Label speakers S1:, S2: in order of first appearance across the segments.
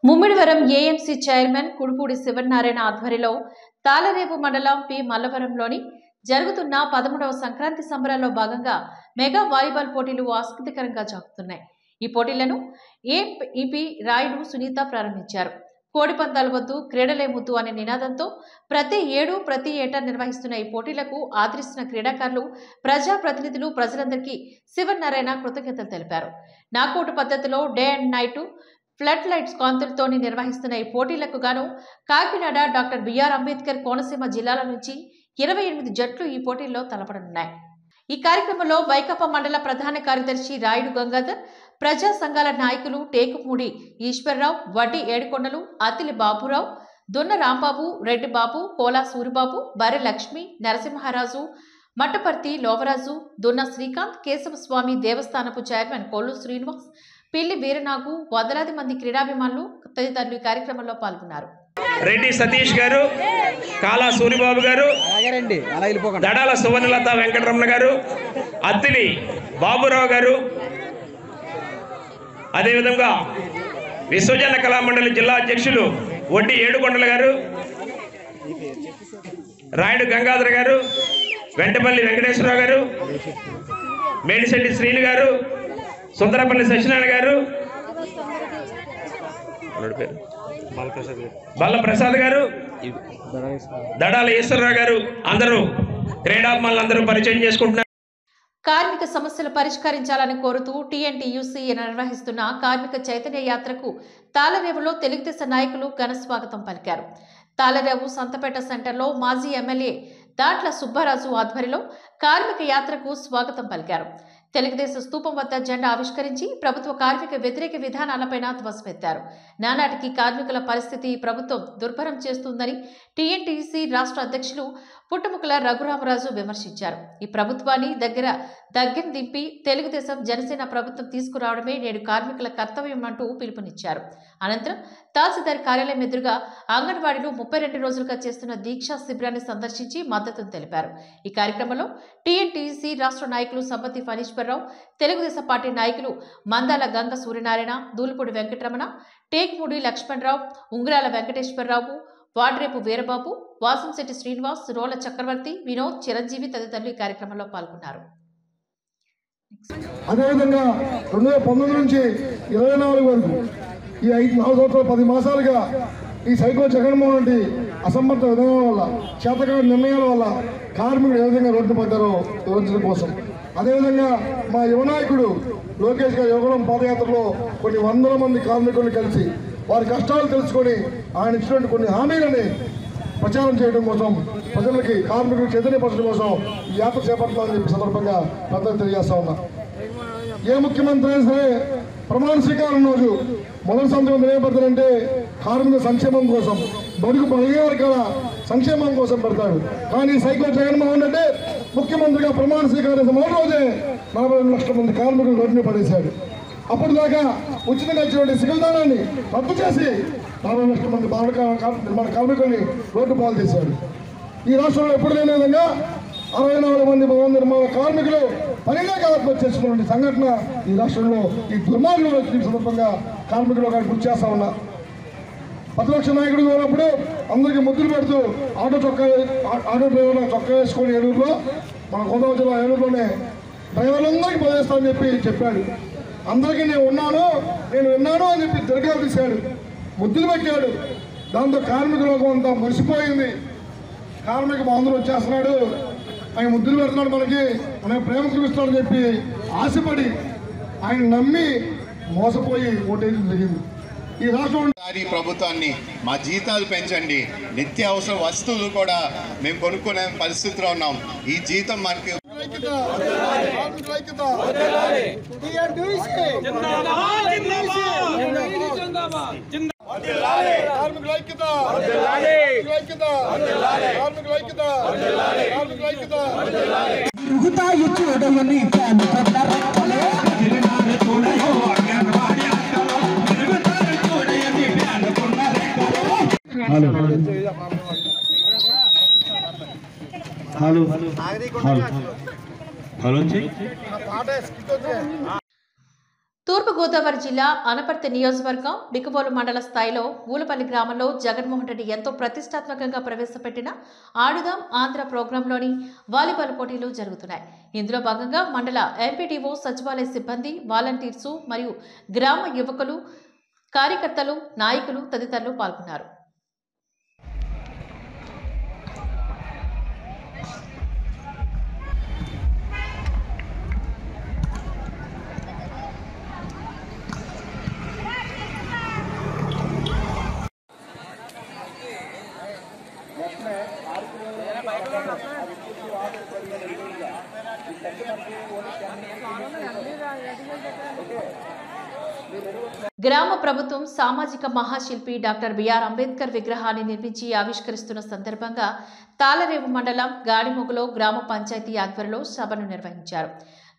S1: Mummidivaram AMC chairman Kudupudi Sivanarayana ఆధ్వర్యంలో తాళరేవు మండలం P మల్లవరంలోని జరుగుతున్న 13వ సంక్రాంతి సంబరాల్లో భాగంగా మెగా వాలీబాల్ పోటీలు ఆసక్తికరంగా జరుగుతున్నాయి. ఈ పోటీలను ఏపీ రాయుడు సునీత ప్రారంభించారు. కోడి పందాల వద్దు క్రీడలే ముద్దు అనే నినాదంతో ప్రతి ఏటా నిర్వహిస్తున్న ఈ పోటీలకు ఆదరిస్తున్న క్రీడాకారులు, ప్రజాప్రతినిధులు, ప్రజలందరికీ శివనారాయణ కృతజ్ఞతలు తెలిపారు. నాకౌట్ పద్ధతిలో day and night flood lights కాంతులతోని నిర్వహిస్తున్న ఈ పోటీలకు గాను కాకినాడ, డాక్టర్ బిఆర్ అంబేద్కర్ కోనసీమ జిల్లాల నుంచి 28 జట్లు ఈ పోటీల్లో తలపడనున్నాయి. ఈ కార్యక్రమంలో వైకాపా మండల ప్రధాన కార్యదర్శి రాయుడు గంగాధర్, ప్రజా సంఘాల నాయకులు టేకుమూడి ఈశ్వరరావు, వడ్డీ ఏడుకొండలు, అతిలి బాబురావు, దున్న రాంబాబు, రెడ్డి బాబు, కోలా సూరిబాబు, బర్రె లక్ష్మి, నరసింహరాజు, మట్టపర్తి లోవరాజు, దున్న శ్రీకాంత్, కేశవస్వామి దేవస్థానపు చైర్మన్ కొల్లు శ్రీనివాస్, పిల్లి వీరనాగు, వందలాది మంది క్రీడాభిమానులు తదితరులు ఈ కార్యక్రమంలో పాల్గొన్నారు.
S2: రెడ్డి సతీష్ గారు, కాలా సూరిబాబు గారు, దడాల సువర్ణలత వెంకటరమణ గారు, అత్తిలి బాబురావు గారు, అదేవిధంగా విశ్వజన కళామండలి జిల్లా అధ్యక్షులు వడ్డీ ఏడుకొండల గారు, రాయుడు గంగాధర్ గారు, వెంటపల్లి వెంకటేశ్వరరావు గారు, మేడిశెట్టి శ్రీను గారు, సుందరపల్లి సత్యనారాయణ గారు, బల్లప్రసాద్ గారు, దడాల ఈశ్వరరావు గారు, అందరూ క్రీడాభిమానులందరూ పరిచయం చేసుకుంటున్నారు.
S1: కార్మిక సమస్యలు పరిష్కరించాలని కోరుతూ టీఎన్టీయూసీ నిర్వహిస్తున్న కార్మిక చైతన్య యాత్రకు తాళరేవులో తెలుగుదేశం నాయకులు ఘన స్వాగతం పలికారు. తాళరేవు సంతపేట సెంటర్లో మాజీ ఎమ్మెల్యే దాట్ల సుబ్బారాజు ఆధ్వర్యంలో కార్మిక యాత్రకు స్వాగతం పలికారు. తెలుగుదేశం స్తూపం వద్ద జెండా ఆవిష్కరించి ప్రభుత్వ కార్మిక వ్యతిరేక విధానాలపైన ధ్వజమెత్తారు. నానాటికి కార్మికుల పరిస్థితి ప్రభుత్వం దుర్భరం చేస్తుందని టీఎన్టీసీ రాష్ట్ర అధ్యక్షులు పుట్టముక్కల రఘురామరాజు విమర్శించారు. ఈ ప్రభుత్వాన్ని దగ్గర దింపి తెలుగుదేశం జనసేన ప్రభుత్వం తీసుకురావడమే నేడు కార్మికుల కర్తవ్యం అంటూ పిలుపునిచ్చారు. అనంతరం తహసీల్దార్ కార్యాలయం ఎదురుగా అంగన్వాడీలు 32 రోజులుగా చేస్తున్న దీక్షా శిబిరాన్ని సందర్శించి మద్దతును తెలిపారు. ఈ కార్యక్రమంలో టీఎన్టీసీ రాష్ట్ర నాయకులు సంపతి ఫణీశ్వరరావు, తెలుగుదేశం పార్టీ నాయకులు మందాల గంగ సూర్యనారాయణ, దూలుపూడి వెంకటరమణ, టేకుమూడి లక్ష్మణరావు, ఉంగరాల వెంకటేశ్వరరావు, వాడ్రేపు వీరబాబు, వాసంశెట్టి శ్రీనివాస్, రోల చక్రవర్తి, వినోద్, చిరంజీవి తదితరులు ఈ కార్యక్రమంలో పాల్గొన్నారు.
S3: అదేవిధంగా 2019 నుంచి 24 వరకు ఈ 4 సంవత్సరాలు 10 మాసాలుగా ఈ సైకో జగన్మోహన్ రెడ్డి అసమర్థ విధానాల వల్ల, చేతకాని నిర్ణయాల వల్ల కార్మికులు ఏ విధంగా రోడ్డు పడ్డారో వివరించడం కోసం, అదేవిధంగా మా యువనాయకుడు లోకేష్ గారి యువగళం పాదయాత్రలో కొన్ని వందల మంది కార్మికులను కలిసి వారి కష్టాలు తెలుసుకొని ఆయన ఇచ్చినటువంటి కొన్ని హామీలని ప్రచారం చేయడం కోసం, ప్రజలకి కార్మికులు చైతన్యపరచడం కోసం ఈ యాత్ర చేపట్టాలని చెప్పి సందర్భంగా పెద్దలు తెలియజేస్తా ఉన్నా. ఏ ముఖ్యమంత్రి అయినా సరే ప్రమాణ స్వీకారం రోజు మొదటి సంవత్సరం ఏం పెడతారంటే కార్మిక సంక్షేమం కోసం, బడుగు బలిగే వర్గాల సంక్షేమం కోసం పెడతాడు. కానీ సైకో జగన్మోహన్ రెడ్డి ముఖ్యమంత్రిగా ప్రమాణ స్వీకారం మొదటి రోజే 42 లక్షల మంది కార్మికులు రోడ్డుని పడేశాడు. అప్పటిదాకా ఉచితంగా ఇచ్చినటువంటి సిగల్దానాన్ని రద్దు చేసి 40 లక్షల మంది నిర్మాణ కార్మికుల్ని రోడ్డు పాలు చేశాడు. ఈ రాష్ట్రంలో ఎప్పుడు లేని విధంగా 64 మంది భవన నిర్మాణ కార్మికులు పనిలేక ఆత్మహత్య చేసుకున్న సంఘటన ఈ రాష్ట్రంలో ఈ దుర్మార్గంలో సందర్భంగా కార్మికులు గుర్తు చేస్తా ఉన్నా. ప్రతిపక్ష నాయకుడు ఉన్నప్పుడు అందరికీ ముద్దులు పెడుతూ ఆటో డ్రైవర్ల చొక్కా వేసుకొని ఏలూరులో, మన గోదావరి జిల్లా ఏలూరులోనే డ్రైవర్లందరికీ పనిచేస్తామని చెప్పాడు. అందరికీ నేను విన్నాను అని చెప్పి తిరగాలు తీశాడు, ముద్దులు పెట్టాడు. దాంతో కార్మిక లోకం అంతా మురిసిపోయింది. కార్మిక బాంధులు వచ్చేస్తున్నాడు, ఆయన ముద్దులు పెడుతున్నాడు, మనకి ప్రేమ చూపిస్తాడని చెప్పి ఆశపడి ఆయన నమ్మి మోసపోయి ఓటేయడం జరిగింది. ఈ రాష్ట్రం
S4: ప్రభుత్వాన్ని మా జీతాలు పెంచండి, నిత్యావసర వస్తువులు కూడా మేము కొనుక్కునే పరిస్థితిలో ఉన్నాం. ఈ జీతం మనకి
S1: తూర్పుగోదావరి జిల్లా అనపర్తి నియోజకవర్గం బికబోలు మండల స్థాయిలో ఊలపల్లి గ్రామంలో జగన్మోహన్ రెడ్డి ఎంతో ప్రతిష్టాత్మకంగా ప్రవేశపెట్టిన ఆడుదాం ఆంధ్ర ప్రోగ్రాంలోని వాలీబాల్ పోటీలు జరుగుతున్నాయి. ఇందులో భాగంగా మండల ఎంపీడీఓ, సచివాలయ సిబ్బంది, వాలంటీర్సు మరియు గ్రామ యువకులు, కార్యకర్తలు, నాయకులు తదితరులు పాల్గొన్నారు. గ్రామ ప్రభుత్వం సామాజిక మహాశిల్పి డాక్టర్ బిఆర్ అంబేద్కర్ విగ్రహాన్ని నిర్మించి ఆవిష్కరిస్తున్న సందర్భంగా తాళరేవు మండలం గాడిమొగలో గ్రామ పంచాయతీ ఆధ్వర్యంలో సభను నిర్వహించారు.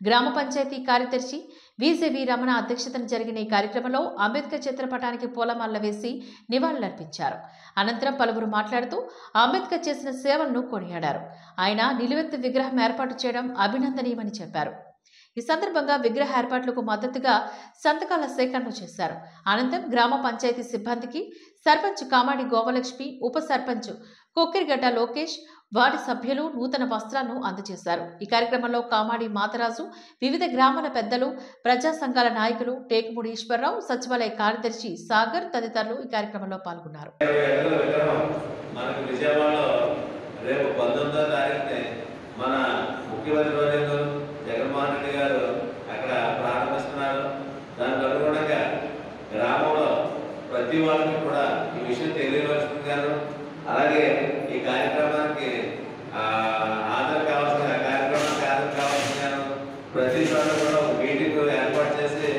S1: గ్రామ పంచాయతీ కార్యదర్శి విజేవి రమణ అధ్యక్షతన జరిగిన ఈ కార్యక్రమంలో అంబేద్కర్ చిత్రపటానికి పూలమాల వేసి నివాళులర్పించారు. అనంతరం పలువురు మాట్లాడుతూ అంబేద్కర్ చేసిన సేవలను కొనియాడారు. ఆయన నిలువెత్తు విగ్రహం ఏర్పాటు చేయడం అభినందనీయమని చెప్పారు. ఈ సందర్భంగా విగ్రహ ఏర్పాట్లకు మద్దతుగా సంతకాల సేకరణ చేశారు. అనంతరం గ్రామ పంచాయతీ సిబ్బందికి సర్పంచ్ కామాడి గోవలక్ష్మి, ఉప సర్పంచ్ కొక్కిరిగడ్డ లోకేష్, వార్డు సభ్యులు నూతన వస్త్రాలను అందజేశారు. ఈ కార్యక్రమంలో కామాడి మాతరాజు, వివిధ గ్రామాల పెద్దలు, ప్రజా సంఘాల నాయకులు, టేకుముడి ఈశ్వరరావు, సచివాలయ కార్యదర్శి సాగర్ తదితరులు ఈ కార్యక్రమంలో పాల్గొన్నారు.
S5: జగన్మోహన్ రెడ్డి గారు అక్కడ ప్రారంభిస్తున్నారు. దానికి అనుగుణంగా గ్రామంలో ప్రతి వారికి కూడా ఈ విషయం తెలియవలసిందిగాను, అలాగే ఈ కార్యక్రమానికి హాజరు కావాల్సిందిగాను ప్రతి చోట కూడా మీటింగ్ ఏర్పాటు చేసి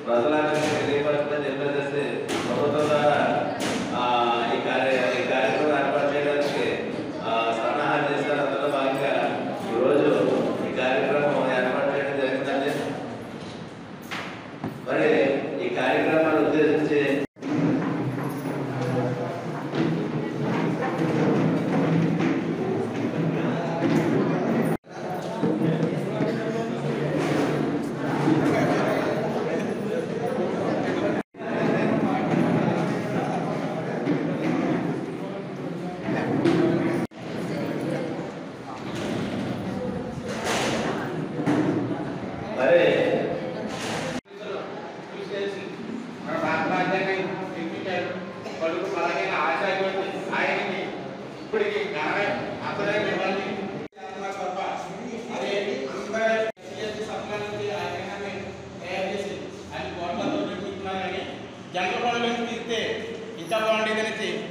S5: ప్రజలందరికీ తెలియపరచమని చెప్పేసి ప్రభుత్వం ద్వారా ఈ కార్యక్రమం ఏర్పాటు చేయడానికి సన్నాహాలు చేశారు. అందులో భాగంగా ఈరోజు ఈ కార్యక్రమం మరి ఈ కార్యక్రమాన్ని ఉద్దేశించి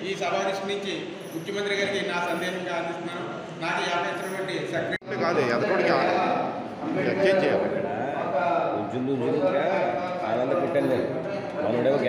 S6: ఈ సభాదృష్టి నుంచి ముఖ్యమంత్రి గారికి నా సందేశంగా అందిస్తున్నాను. నాకు యాపించినటువంటి సెక్రటరీ కాదు ఎదకొడికి ఎక్కేజ్ చేయాలి. ఆనంద పుట్టండి మనోడేమో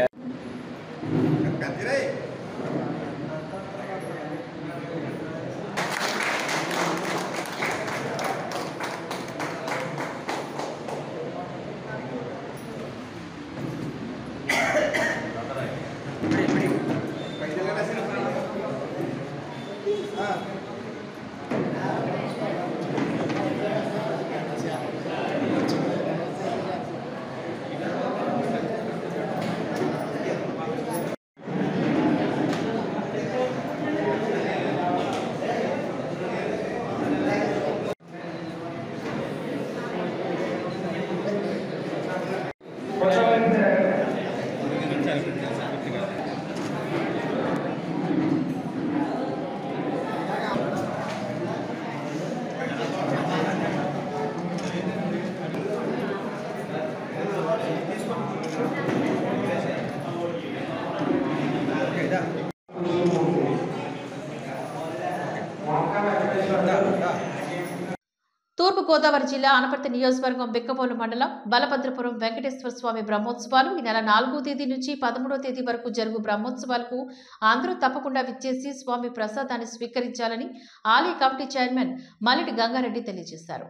S1: తూర్పుగోదావరి జిల్లా అనపర్తి నియోజకవర్గం బిక్కబోలు మండలం బలభద్రపురం వెంకటేశ్వర స్వామి బ్రహ్మోత్సవాలు ఈ నెల 4వ తేదీ నుంచి 13వ తేదీ వరకు జరుగు బ్రహ్మోత్సవాలకు అందరూ తప్పకుండా విచ్చేసి స్వామి ప్రసాదాన్ని స్వీకరించాలని ఆలయ కమిటీ చైర్మన్ మల్లెటి గంగారెడ్డి తెలియజేశారు.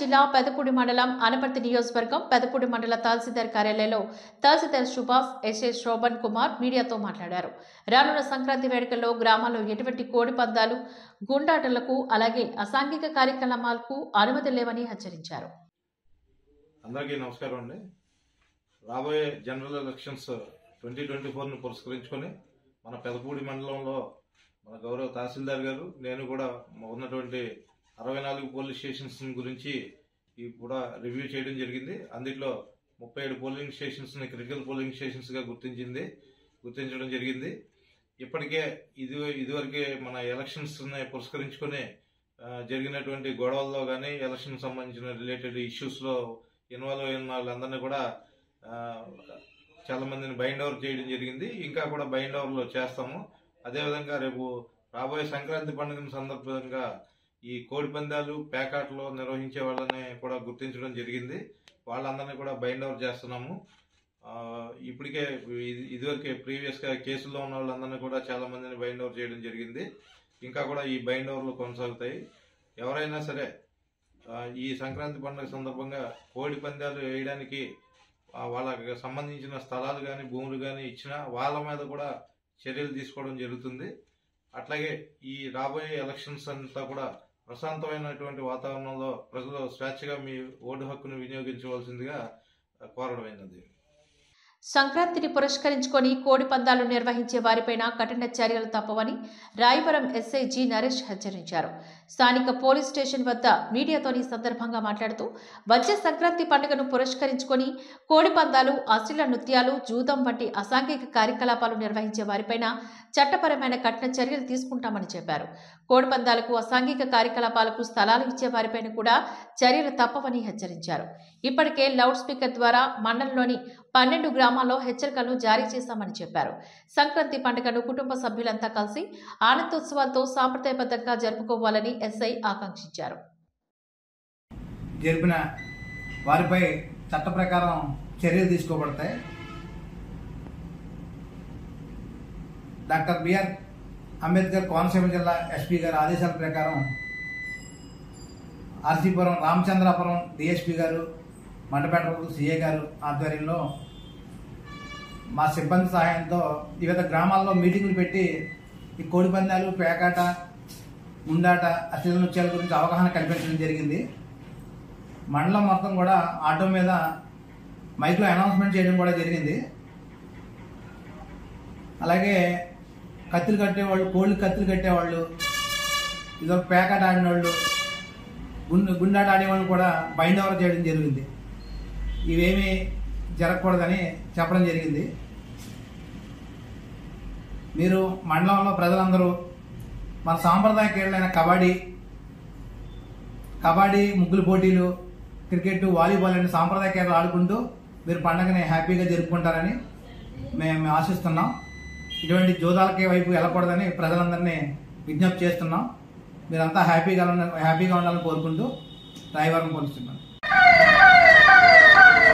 S1: జిల్లా పెదపూడి మండలం అనపర్తి నియోజకవర్గం పెదపూడి మండల తహసీల్దార్ కార్యాలయంలో తహసీల్దార్ సుభాష్ ఎస్ఏ శోభన్ కుమార్ మీడియాతో మాట్లాడారు. రానున్న సంక్రాంతి వేడుకల్లో గ్రామాల్లో ఎటువంటి కోడి పందాలు, గుండాటలకు అలాగే అసాంఘిక కార్యక్రమాలకు అనుమతి లేవని హెచ్చరించారు.
S7: అందరికీ నమస్కారం అండి. రాబోయే జనరల్ ఎలక్షన్స్ 2024ను పురస్కరించుకొని మన పెదపూడి మండలంలో మన గౌరవ తహసీల్దార్ గారు, నేను కూడా ఉన్నటువంటి 64 పోలీస్ స్టేషన్స్ గురించి కూడా రివ్యూ చేయడం జరిగింది. అందులో 37 పోలింగ్ స్టేషన్స్ని క్రిటికల్ పోలింగ్ స్టేషన్స్గా గుర్తించడం జరిగింది. ఇప్పటికే ఇదివరకే మన ఎలక్షన్స్ని పురస్కరించుకొని జరిగినటువంటి గొడవల్లో కానీ ఎలక్షన్ సంబంధించిన రిలేటెడ్ ఇష్యూస్లో ఇన్వాల్వ్ అయిన వాళ్ళందరినీ కూడా చాలా మందిని బైండ్ ఓవర్ చేయడం జరిగింది. ఇంకా కూడా బైండ్ ఓవర్లో చేస్తాము. అదేవిధంగా రేపు రాబోయే సంక్రాంతి పండుగ సందర్భంగా ఈ కోడి పందాలు, పేకాటలు నిర్వహించే వాళ్ళని కూడా గుర్తించడం జరిగింది. వాళ్ళందరినీ కూడా బైండ్ ఓవర్ చేస్తున్నాము. ఇప్పటికే ఇదివరకే ప్రీవియస్గా కేసుల్లో ఉన్న వాళ్ళందరినీ కూడా చాలా మందిని బైండ్ ఓవర్ చేయడం జరిగింది. ఇంకా కూడా ఈ బైండ్ ఓవర్లు కొనసాగుతాయి. ఎవరైనా సరే ఈ సంక్రాంతి పండుగ సందర్భంగా కోడి పందాలు వేయడానికి వాళ్ళకి సంబంధించిన స్థలాలు కానీ భూములు కానీ ఇచ్చినా వాళ్ళ మీద కూడా చర్యలు తీసుకోవడం జరుగుతుంది. అట్లాగే ఈ రాబోయే ఎలక్షన్స్ అంతా కూడా ప్రశాంతమైనటువంటి వాతావరణంలో ప్రజలు స్వేచ్ఛగా మీ ఓటు హక్కును వినియోగించవలసిందిగా కోరడమైనది.
S1: సంక్రాంతిని పురస్కరించుకొని కోడి పందాలు నిర్వహించే వారిపైన కఠిన చర్యలు తప్పవని రాయవరం ఎస్ఐ జి నరేష్ హెచ్చరించారు. స్థానిక పోలీస్ స్టేషన్ వద్ద మీడియాతో ఈ సందర్భంగా మాట్లాడుతూ వచ్చే సంక్రాంతి పండుగను పురస్కరించుకొని కోడి పందాలు, అశ్లీల నృత్యాలు, జూదం వంటి అసాంఘిక కార్యకలాపాలు నిర్వహించే వారిపైన చట్టపరమైన కఠిన చర్యలు తీసుకుంటామని చెప్పారు. కోడి పందాలకు, అసాంఘిక కార్యకలాపాలకు స్థలాలు ఇచ్చే వారిపైన కూడా చర్యలు తప్పవని హెచ్చరించారు. ఇప్పటికే లౌడ్ స్పీకర్ ద్వారా మండలంలోని 12 గ్రామాల్లో హెచ్చరికలను జారీ చేశామని చెప్పారు. సంక్రాంతి పండుగను కుటుంబ సభ్యులంతా కలిసి ఆనందోత్సవాలతో సాంప్రదాయబద్ధంగా జరుపుకోవాలని ఎస్ఐ ఆకాంక్షించారు.
S8: జరిపిన వారిపై చట్ట ప్రకారం చర్యలు తీసుకోబడతాయి. డాక్టర్ బిఆర్ అంబేద్కర్ కోనసీమ జిల్లా ఎస్పీ గారి ఆదేశాల ప్రకారం ఆర్సీపురం రామచంద్రాపురం డిఎస్పీ గారు, మండపేట సిఏ గారు ఆధ్వర్యంలో మా సిబ్బంది సహాయంతో వివిధ గ్రామాల్లో మీటింగులు పెట్టి ఈ కోడి పందాలు, పేకాట, ముండాట, అశ్లీల నృత్యాల గురించి అవగాహన కల్పించడం జరిగింది. మండలం మొత్తం కూడా ఆటో మీద మైక్లో అనౌన్స్మెంట్ చేయడం కూడా జరిగింది. అలాగే కత్తులు కట్టేవాళ్ళు, కోళ్ళు కత్తులు కట్టేవాళ్ళు, ఇదొక పేకాట ఆడినవాళ్ళు, గుండాట ఆడేవాళ్ళు కూడా బైండ్ ఓవర్ చేయడం జరిగింది. ఇవేమీ జరగకూడదని చెప్పడం జరిగింది. మీరు మండలంలో ప్రజలందరూ మన సాంప్రదాయ క్రీడలైన కబడ్డీ, ముగ్గులు పోటీలు, క్రికెట్, వాలీబాల్ అనే సాంప్రదాయ క్రీడలు ఆడుకుంటూ మీరు పండుగని హ్యాపీగా జరుపుకుంటారని మేము ఆశిస్తున్నాం. ఇటువంటి జోదాలకి వైపు వెళ్ళకూడదని ప్రజలందరినీ విజ్ఞప్తి చేస్తున్నాం. మీరంతా హ్యాపీగా ఉండాలని కోరుకుంటూ రాయవరం పోలీసున్నాం.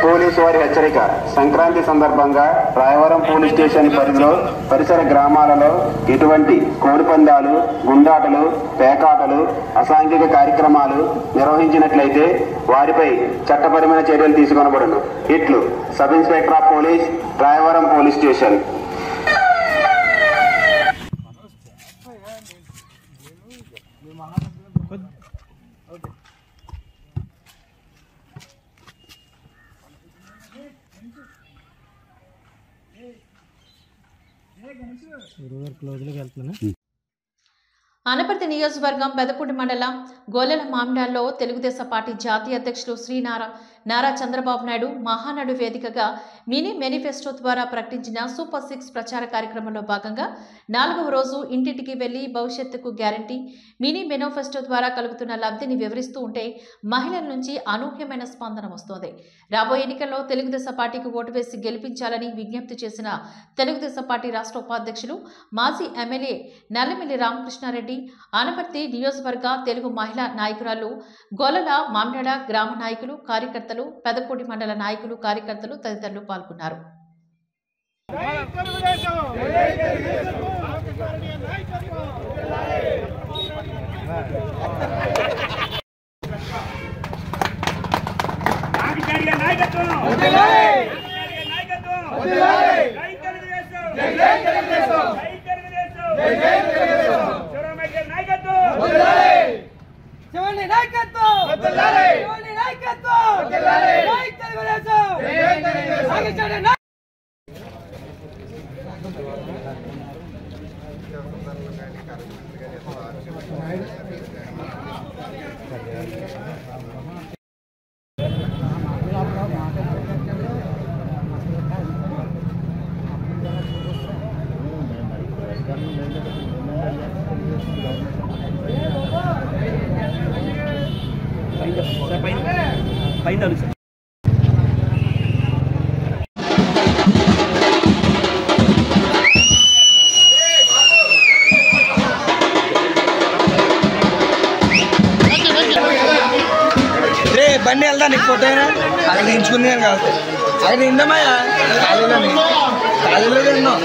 S9: పోలీసు వారి హెచ్చరిక. సంక్రాంతి సందర్భంగా రాయవరం పోలీస్ స్టేషన్ పరిధిలో పరిసర గ్రామాలలో ఎటువంటి కోడి పందాలు, గుండాటలు, పేకాటలు, అసాంఘిక కార్యక్రమాలు నిర్వహించినట్లయితే వారిపై చట్టపరమైన చర్యలు తీసుకొనబడును. ఇట్లు sub inspector of police, Rayavaram police station.
S1: Anaparthi నియోజకవర్గం పెదపూడి మండలం గోలెల మామిడాల్లో తెలుగుదేశం పార్టీ జాతీయ అధ్యక్షులు శ్రీ నారా చంద్రబాబు నాయుడు మహానాడు వేదికగా మినీ మేనిఫెస్టో ద్వారా ప్రకటించిన సూపర్ 6 ప్రచార కార్యక్రమంలో భాగంగా 4వ రోజు ఇంటింటికి వెళ్లి భవిష్యత్తుకు గ్యారంటీ మినీ మేనిఫెస్టో ద్వారా కలుగుతున్న లబ్ధిని వివరిస్తూ ఉంటే మహిళల నుంచి అనూహ్యమైన స్పందన వస్తోంది. రాబోయే ఎన్నికల్లో తెలుగుదేశం పార్టీకి ఓటు వేసి గెలిపించాలని విజ్ఞప్తి చేసిన తెలుగుదేశం పార్టీ రాష్ట్ర ఉపాధ్యక్షులు, మాజీ ఎమ్మెల్యే నల్లమిల్లి రామకృష్ణారెడ్డి, అనపర్తి నియోజకవర్గ తెలుగు మహిళా నాయకురాలు గోలల మామిడాడ గ్రామ నాయకులు, కార్యకర్తలు, పెదపూడి మండల నాయకులు, కార్యకర్తలు తదితరులు పాల్గొన్నారు.
S10: బండి వెళ్దా నీకు ఫోటో అక్కడ దించుకుంది కానీ కాదు అక్కడ తిందామయ్యా ఖాళీలో తిన్నాం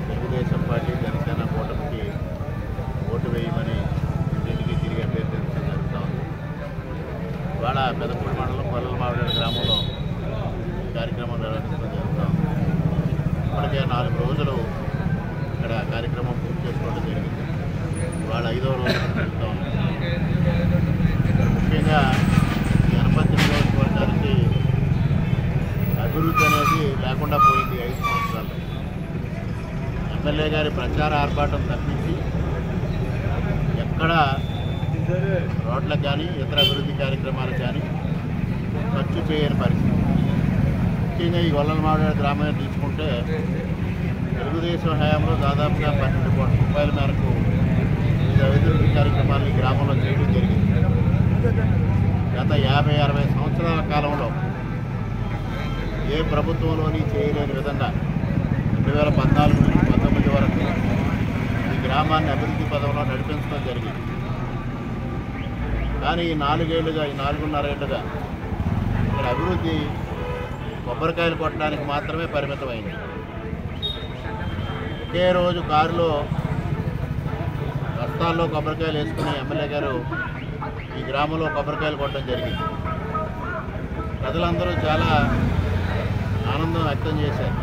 S11: తెలుగుదేశం పార్టీ జనసేన కూటమికి ఓటు వేయమని ఇంటింటికి తిరిగి అభ్యర్థించడం జరుగుతూ ఉంది. ఇవాళ పెదపూడి మండలం కొల్లమావిడ గ్రామంలో ఈ కార్యక్రమం నిర్వహించడం జరుగుతూ ఉంది. ఇప్పటికే 4 రోజులు ఇక్కడ కార్యక్రమం పూర్తి చేసుకోవడం జరిగింది. ఇవాళ 5వ రోజు జరుగుతూ ఉంది. ముఖ్యంగా గణపతి నియోజకవర్గానికి అభివృద్ధి అనేది లేకుండా పోయింది 5 సంవత్సరాలు. ఎమ్మెల్యే గారి ప్రచార ఆర్భాటం తప్పించి ఎక్కడ రోడ్లకు కానీ ఇతర అభివృద్ధి కార్యక్రమాలకు కానీ ఖర్చు చేయని పరిస్థితి. ముఖ్యంగా ఈ గొల్లమావిడ గ్రామాన్ని తీసుకుంటే తెలుగుదేశం హయాంలో దాదాపుగా 12 కోట్ల రూపాయల మేరకు వివిధ అభివృద్ధి కార్యక్రమాలు ఈ గ్రామంలో చేయడం జరిగింది. గత 50-60 సంవత్సరాల కాలంలో ఏ ప్రభుత్వంలోని చేయలేని విధంగా 2014 నుంచి 19 వరకు ఈ గ్రామాన్ని అభివృద్ధి పదంలో నడిపించడం జరిగింది. కానీ ఈ 4 ఏళ్లుగా, ఈ 4.5 ఏళ్లుగా ఇక్కడ అభివృద్ధి కొబ్బరికాయలు కొట్టడానికి మాత్రమే పరిమితమైంది. ఒకే రోజు కారులో రస్తాల్లో కొబ్బరికాయలు వేసుకుని ఎమ్మెల్యే గారు ఈ గ్రామంలో కొబ్బరికాయలు కొట్టడం జరిగింది. ప్రజలందరూ చాలా ఆనందం వ్యక్తం చేశారు.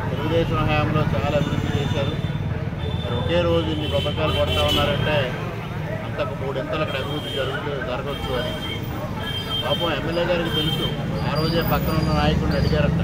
S11: తెలుగుదేశం హయాంలో చాలా అభివృద్ధి చేశారు. మరి ఒకే రోజు ఇన్ని కొబ్బరికాయలు కొడతా ఉన్నారంటే అంతకు 3 ఇంతలు అక్కడ అభివృద్ధి జరగవచ్చు అని పాపం ఎమ్మెల్యే గారికి తెలుసు. ఆ రోజే పక్కన ఉన్న నాయకుడిని అడిగారట.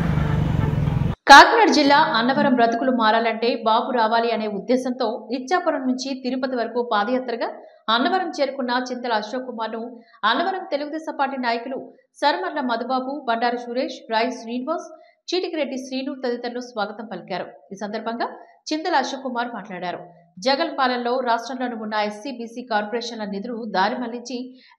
S1: కాకినాడ జిల్లా అన్నవరం బ్రతుకులు మారాలంటే బాబు రావాలి అనే ఉద్దేశంతో ఇచ్చాపురం నుంచి తిరుపతి వరకు పాదయాత్రగా అన్నవరం చేరుకున్న చింతల అశోక్ కుమార్ ను అన్నవరం తెలుగుదేశం పార్టీ నాయకులు సర్మర్ల మధుబాబు, బండారు సురేష్, రాయ్ శ్రీనివాస్, చీటికిరెడ్డి శ్రీను తదితరులు స్వాగతం పలికారు. ఈ సందర్భంగా చింతల అశోక్ కుమార్ మాట్లాడారు. జగన్ పాలనలో రాష్ట్రంలోని ఉన్న ఎస్సీ, బీసీ కార్పొరేషన్ల నిధులు దారి మళ్లించి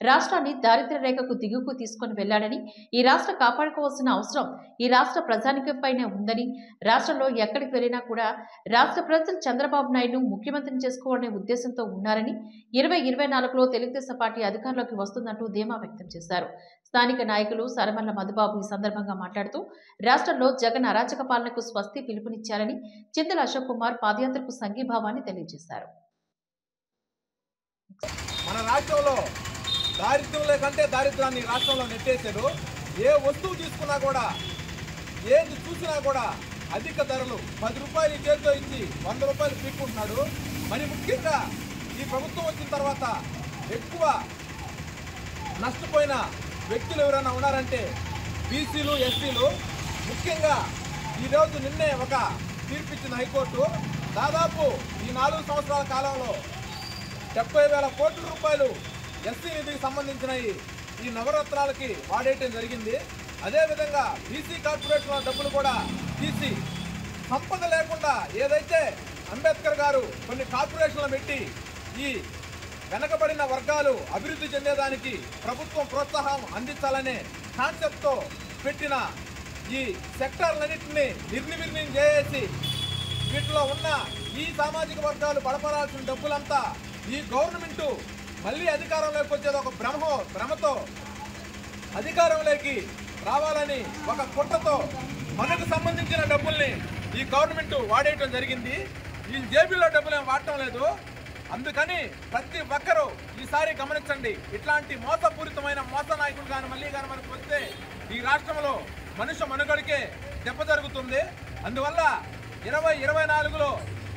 S1: రాష్ట్రాన్ని దారిద్ర్య రేఖకు దిగుకు తీసుకుని వెళ్లాడని, ఈ రాష్ట్రం కాపాడుకోవాల్సిన అవసరం ఈ రాష్ట్ర ప్రజానికంపైనే ఉందని, రాష్ట్రంలో ఎక్కడికి వెళ్లినా కూడా రాష్ట్ర ప్రజలు చంద్రబాబు నాయుడు ముఖ్యమంత్రిని చేసుకోవాలనే ఉద్దేశంతో ఉన్నారని, 2024లో తెలుగుదేశం పార్టీ అధికారంలోకి వస్తుందంటూ ధీమా వ్యక్తం చేశారు. స్థానిక నాయకులు సరమల్ల మధుబాబు ఈ సందర్భంగా మాట్లాడుతూ రాష్ట్రంలో జగన్ అరాచక పాలనకు స్వస్తి పిలుపునిచ్చారని, చింతల అశోక్ కుమార్ పాదయాత్రకు సంఘీభావాన్ని తెలియజేశారు.
S12: మన రాష్ట్రంలో దారిద్ర్యం కంటే దారిద్రాన్ని రాష్ట్రంలో నెట్టేశారు. ఏ వస్తువు తీసుకున్నా కూడా, ఏది చూసినా కూడా అధిక ధరలు 10 రూపాయలు చేతితో ఇచ్చి 100 రూపాయలు పీక్కుంటున్నాడు. మరి ముఖ్యంగా ఈ ప్రభుత్వం వచ్చిన తర్వాత ఎక్కువ నష్టపోయిన వ్యక్తులు ఎవరైనా ఉన్నారంటే బీసీలు, ఎస్సీలు. ముఖ్యంగా ఈరోజు నిన్నే ఒక తీర్పిచ్చిన హైకోర్టు. దాదాపు ఈ 4 సంవత్సరాల కాలంలో 70,000 కోట్ల రూపాయలు ఎస్సీ నిధికి సంబంధించినవి ఈ నవరత్నాలకి వాడేయటం జరిగింది. అదేవిధంగా బీసీ కార్పొరేషన్ల డబ్బులు కూడా తీసి సంపద లేకుండా ఏదైతే అంబేద్కర్ గారు కొన్ని కార్పొరేషన్లు పెట్టి ఈ వెనకబడిన వర్గాలు అభివృద్ధి చెందేదానికి ప్రభుత్వం ప్రోత్సాహం అందించాలనే కాన్సెప్ట్తో పెట్టిన ఈ సెక్టార్లన్నింటినీ నిర్వీర్యం చేసి వీటిలో ఉన్న ఈ సామాజిక వర్గాలు బలపడాల్సిన డబ్బులంతా ఈ గవర్నమెంట్ మళ్ళీ అధికారంలోకి వచ్చేది ఒక భ్రమతో అధికారంలోకి రావాలని ఒక కుట్రతో మనకు సంబంధించిన డబ్బుల్ని ఈ గవర్నమెంట్ వాడేయటం జరిగింది. ఈ జేబీలో డబ్బులేం వాడటం లేదు. అందుకని ప్రతి ఒక్కరూ ఈసారి గమనించండి. ఇట్లాంటి మోసపూరితమైన మోస నాయకులు కానీ మళ్ళీ కానీ మనకు వస్తే ఈ రాష్ట్రంలో మనుష్య మనుగడికే దెబ్బ జరుగుతుంది. అందువల్ల 2024లో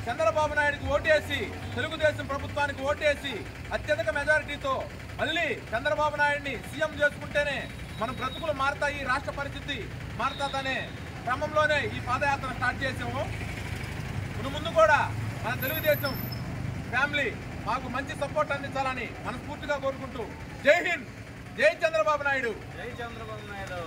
S12: చంద్రబాబు నాయుడుకి ఓటేసి తెలుగుదేశం ప్రభుత్వానికి ఓటేసి అత్యధిక మెజారిటీతో మళ్ళీ చంద్రబాబు నాయుడిని సీఎం చేసుకుంటేనే మన బ్రతుకులు మారతాయి, రాష్ట్ర పరిస్థితి మారుతుందనే క్రమంలోనే ఈ పాదయాత్ర స్టార్ట్ చేసాము. ముందు కూడా మన తెలుగుదేశం ఫ్యామిలీ మాకు మంచి సపోర్ట్ అందించాలని మనస్ఫూర్తిగా కోరుకుంటూ జై హింద్, జై చంద్రబాబు నాయుడు.
S5: జై చంద్రబాబు నాయుడు.